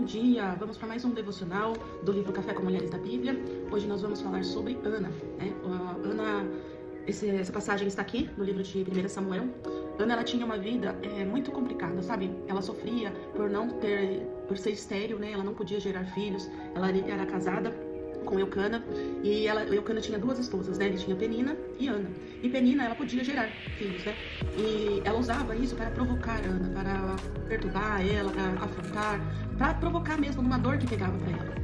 dia! Vamos para mais um devocional do livro Café com Mulheres da Bíblia. Hoje nós vamos falar sobre Ana, né? Essa passagem está aqui no livro de 1 Samuel. Ana, ela tinha uma vida muito complicada, sabe? Ela sofria por ser estéril, né? Ela não podia gerar filhos. Ela era casada com Eucana, e Eucana tinha duas esposas, né? Ele tinha Penina e Ana. E Penina, ela podia gerar filhos, né? E ela usava isso para provocar Ana, para perturbar ela, para afrontar, para provocar mesmo numa dor que pegava para ela.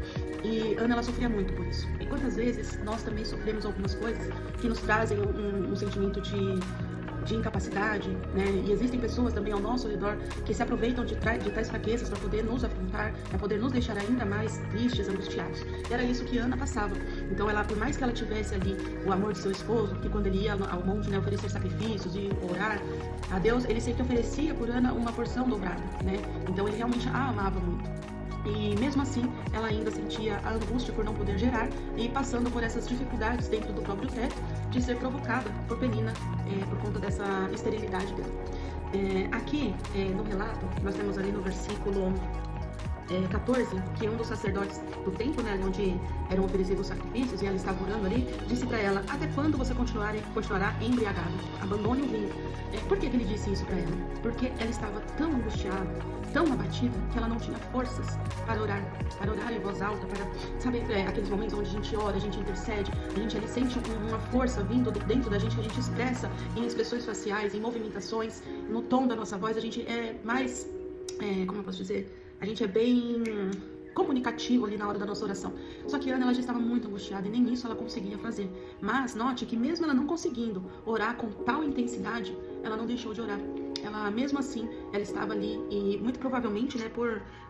E Ana, ela sofria muito por isso. E quantas vezes nós também sofremos algumas coisas que nos trazem um sentimento de incapacidade, né? E existem pessoas também ao nosso redor que se aproveitam de tais fraquezas para poder nos afrontar, para poder nos deixar ainda mais tristes, angustiados. E era isso que Ana passava. Então, ela, por mais que ela tivesse ali o amor de seu esposo, que quando ele ia ao monte, né, oferecer sacrifícios e orar a Deus, ele sempre oferecia por Ana uma porção dobrada, né? Então, ele realmente a amava muito. E mesmo assim, ela ainda sentia a angústia por não poder gerar e passando por essas dificuldades dentro do próprio teto de ser provocada por Penina por conta dessa esterilidade dela. Aqui no relato, nós temos ali no versículo 14, que um dos sacerdotes do templo, né, onde eram oferecidos os sacrifícios, e ela estava orando ali, disse para ela: até quando você continuará embriagada? Abandone o vinho. Por que ele disse isso para ela? Porque ela estava tão angustiada, tão abatida, que ela não tinha forças para orar em voz alta, para, sabe, aqueles momentos onde a gente ora, a gente intercede, a gente ali sente uma força vindo dentro da gente, que a gente expressa em expressões faciais, em movimentações, no tom da nossa voz, a gente é mais, como eu posso dizer, a gente é bem comunicativo ali na hora da nossa oração. Só que Ana, ela já estava muito angustiada e nem isso ela conseguia fazer. Mas note que mesmo ela não conseguindo orar com tal intensidade, ela não deixou de orar. Ela, mesmo assim, ela estava ali e muito provavelmente, né,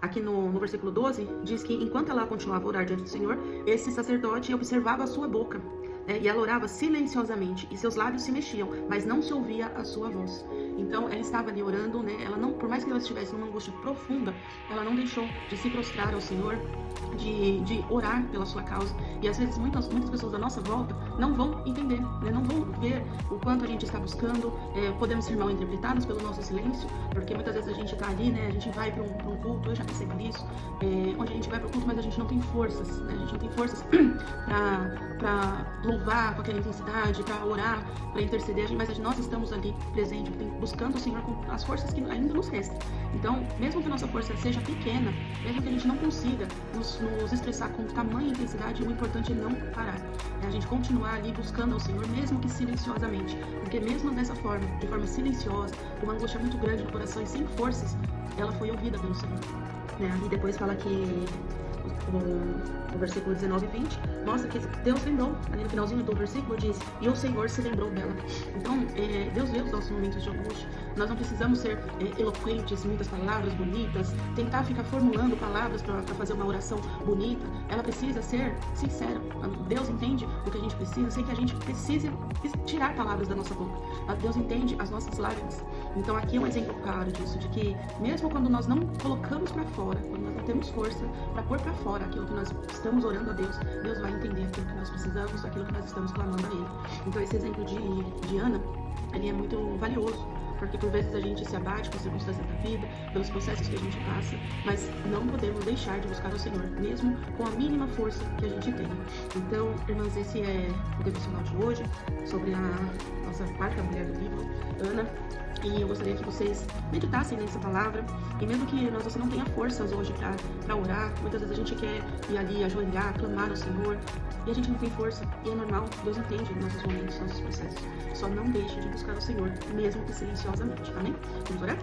aqui no versículo 12, diz que enquanto ela continuava a orar diante do Senhor, esse sacerdote observava a sua boca, né, e ela orava silenciosamente e seus lábios se mexiam, mas não se ouvia a sua voz. Então, ela estava ali orando, né, ela não, por mais que ela estivesse numa angústia profunda, ela não deixou de se prostrar ao Senhor, de orar pela sua causa. E às vezes muitas pessoas da nossa volta não vão entender, né? Não vão ver o quanto a gente está buscando. Podemos ser mal interpretados pelo nosso silêncio, porque muitas vezes a gente está ali, né? A gente vai para um culto, eu já percebi isso, onde a gente vai para o culto, mas a gente não tem forças, né? A gente não tem forças para louvar com aquela intensidade, para orar, para interceder, mas nós estamos ali presentes, buscando o Senhor com as forças que ainda nos restam. Então, mesmo que a nossa força seja pequena, mesmo que a gente não consiga nos expressar com tamanha intensidade, o importante é não parar. É a gente continuar ali buscando ao Senhor, mesmo que silenciosamente. Porque mesmo dessa forma, de forma silenciosa, com uma angústia muito grande no coração e sem forças, ela foi ouvida pelo Senhor. E depois fala que o versículo 19 e 20 mostra que Deus lembrou, ali no finalzinho do versículo diz: e o Senhor se lembrou dela. Então, Deus vê os nossos momentos de angústia. Nós não precisamos ser eloquentes, muitas palavras bonitas, tentar ficar formulando palavras para fazer uma oração bonita. Ela precisa ser sincera. Deus entende o que a gente precisa, sem que a gente precise tirar palavras da nossa boca. Deus entende as nossas lágrimas. Então, aqui é um exemplo claro disso, de que mesmo quando nós não colocamos para fora, quando nós não temos força para pôr para fora aquilo que nós estamos orando a Deus, Deus vai entender aquilo que nós precisamos, aquilo que nós estamos clamando a Ele. Então, esse exemplo de Ana, ele é muito valioso, porque por vezes a gente se abate com as circunstâncias da vida, pelos processos que a gente passa, mas não podemos deixar de buscar o Senhor, mesmo com a mínima força que a gente tem. Então, irmãs, esse é o devocional de hoje, sobre a nossa quarta mulher do livro, Ana. E eu gostaria que vocês meditassem nessa palavra. E mesmo que você não tenha forças hoje para orar, muitas vezes a gente quer ir ali, ajoelhar, clamar ao Senhor, e a gente não tem força. E é normal, Deus entende nossos momentos, nossos processos. Só não deixe de buscar o Senhor, mesmo que silenciosamente. Amém? Vamos orar?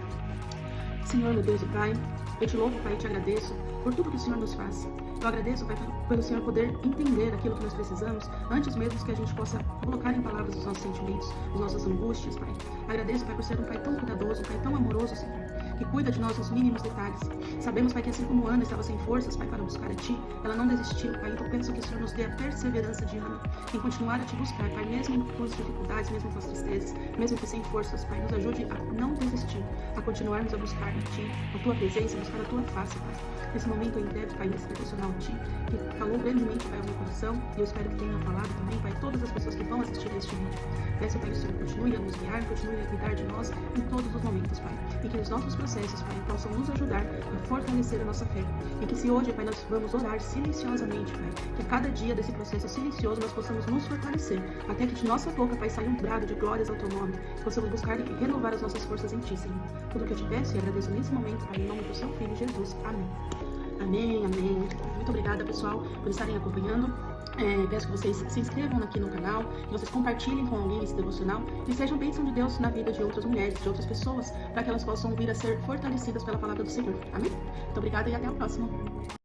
Senhor, meu Deus e Pai, eu te louvo, Pai, e te agradeço por tudo que o Senhor nos faz. Eu agradeço, Pai, pelo Senhor poder entender aquilo que nós precisamos, antes mesmo que a gente possa colocar em palavras os nossos sentimentos, as nossas angústias, Pai. Agradeço, Pai, por ser um Pai tão cuidadoso, um Pai tão amoroso, Senhor, que cuida de nós nos mínimos detalhes. Sabemos, Pai, que assim como Ana estava sem forças, Pai, para buscar a Ti, ela não desistiu, Pai. Então peço que o Senhor nos dê a perseverança de Ana em continuar a Te buscar, Pai, mesmo com as dificuldades, mesmo com as tristezas, mesmo que sem forças, Pai. Nos ajude a não desistir, a continuarmos a buscar a Ti, a Tua presença, a buscar a Tua face, Pai. Nesse momento eu entrego, Pai, nesse devocional a Ti, que falou grandemente, Pai, ao meu coração, e eu espero que tenha falado também, Pai, todas as pessoas que vão assistir a este vídeo. Peço, Pai, que o Senhor continue a nos guiar, continue a cuidar de nós em todos os momentos, Pai, e que os nossos processos processos, Pai, possam nos ajudar a fortalecer a nossa fé. E que se hoje, Pai, nós vamos orar silenciosamente, Pai, que a cada dia desse processo silencioso nós possamos nos fortalecer, até que de nossa boca, Pai, saia um brado de glórias ao Teu nome, possamos buscar e renovar as nossas forças em Ti, Senhor. Tudo que eu te peço e agradeço nesse momento, Pai, em nome do Seu Filho, Jesus. Amém. Amém, amém. Muito obrigada, pessoal, por estarem acompanhando. Peço que vocês se inscrevam aqui no canal, que vocês compartilhem com alguém esse devocional e sejam bênção de Deus na vida de outras mulheres, de outras pessoas, para que elas possam vir a ser fortalecidas pela palavra do Senhor. Amém? Muito obrigada e até a próxima.